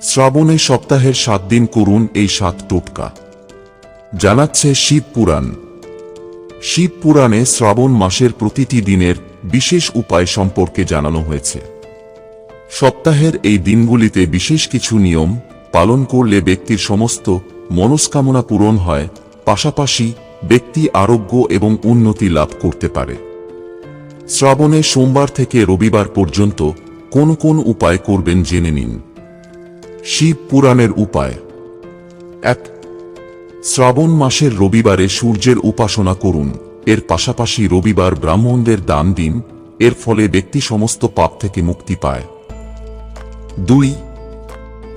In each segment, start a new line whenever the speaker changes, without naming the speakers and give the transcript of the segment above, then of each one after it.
শ্রাবণে সপ্তাহের 7 দিন করুন এই 7 টোটকা। জানাচ্ছে শিব পুরাণ। শিব পুরাণে শ্রাবণ মাসের প্রতিটি দিনের বিশেষ উপায় সম্পর্কে জানানো হয়েছে। সপ্তাহের এই দিনগুলিতে বিশেষ কিছু নিয়ম পালন করলে ব্যক্তির সমস্ত মনস্কামনা পূরণ হয়, পাশাপাশি ব্যক্তি আরোগ্য এবং উন্নতি লাভ করতে পারে। শ্রাবণে সোমবার থেকে রবিবার পর্যন্ত কোন কোন উপায় করবেন জেনে নিন। শিব পুরাণের উপায়। 1. শ্রাবণ মাসের রবিবারে সূর্যের উপাসনা করুন। এর পাশাপাশি রবিবার ব্রাহ্মণদের দান দিন, এর ফলে ব্যক্তি সমস্ত পাপ থেকে মুক্তি পায়। 2.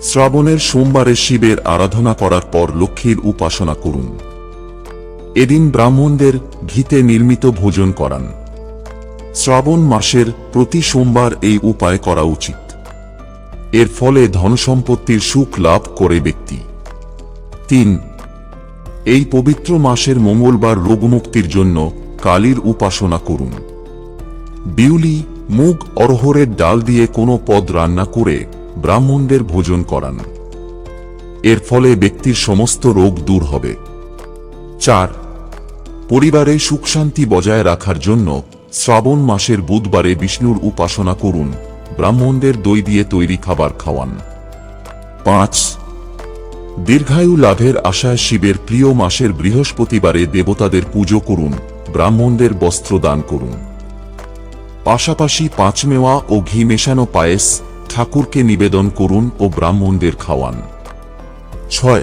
শ্রাবণের সোমবারে শিবের আরাধনা করার পর লক্ষ্মীর উপাসনা করুন। এদিন ব্রাহ্মণদের ঘিতে নির্মিত ভোজন করান। শ্রাবণ মাসের প্রতি সোমবার এই উপায় করা উচিত। এর ফলে ধনসম্পত্তির সুখ লাভ করে ব্যক্তি। 3. এই পবিত্র মাসের মঙ্গলবার রোগমুক্তির জন্য কালীর উপাসনা করুন। বিউলি, মুগ, অরহরের ডাল দিয়ে কোনো পদ রান্না করে ব্রাহ্মণদের ভোজন করান। এর ফলে ব্যক্তির সমস্ত রোগ দূর হবে। 4. পরিবারে সুখশান্তি বজায় রাখার জন্য শ্রাবণ মাসের বুধবারে বিষ্ণুর উপাসনা করুন, ব্রাহ্মণদের দই দিয়ে তৈরি খাবার খাওয়ান। 5. দীর্ঘায়ু লাভের আশায় শিবের প্রিয় মাসের বৃহস্পতিবারে দেবতাদের পুজো করুন, ব্রাহ্মণদের বস্ত্র দান করুন। পাশাপাশি 5 মেওয়া ও ঘি মেশানো পায়েস ঠাকুরকে নিবেদন করুন ও ব্রাহ্মণদের খাওয়ান। 6.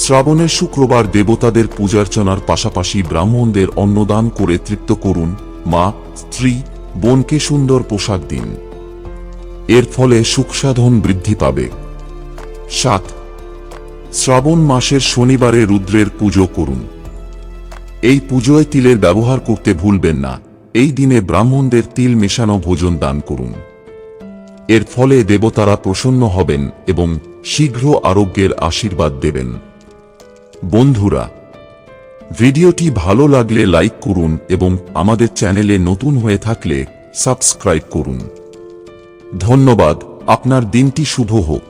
শ্রাবণের শুক্রবার দেবতাদের পূজার্চনার পাশাপাশি ব্রাহ্মণদের অন্নদান করে তৃপ্ত করুন, মা, স্ত্রী, বোনকে সুন্দর পোশাক দিন। এর ফলে সুখসাধন বৃদ্ধি পাবে। 7. শ্রাবণ মাসের শনিবারে রুদ্রের পুজো করুন। এই পুজোয় তিলের ব্যবহার করতে ভুলবেন না। এই দিনে ব্রাহ্মণদের তিল মেশানো ভোজন দান করুন। এর ফলে দেবতারা প্রসন্ন হবেন এবং শীঘ্র আরোগ্যের আশীর্বাদ দেবেন। বন্ধুরা, ভিডিওটি ভালো লাগলে লাইক করুন এবং আমাদের চ্যানেলে নতুন হয়ে থাকলে সাবস্ক্রাইব করুন। ধন্যবাদ। আপনার দিনটি শুভ হোক।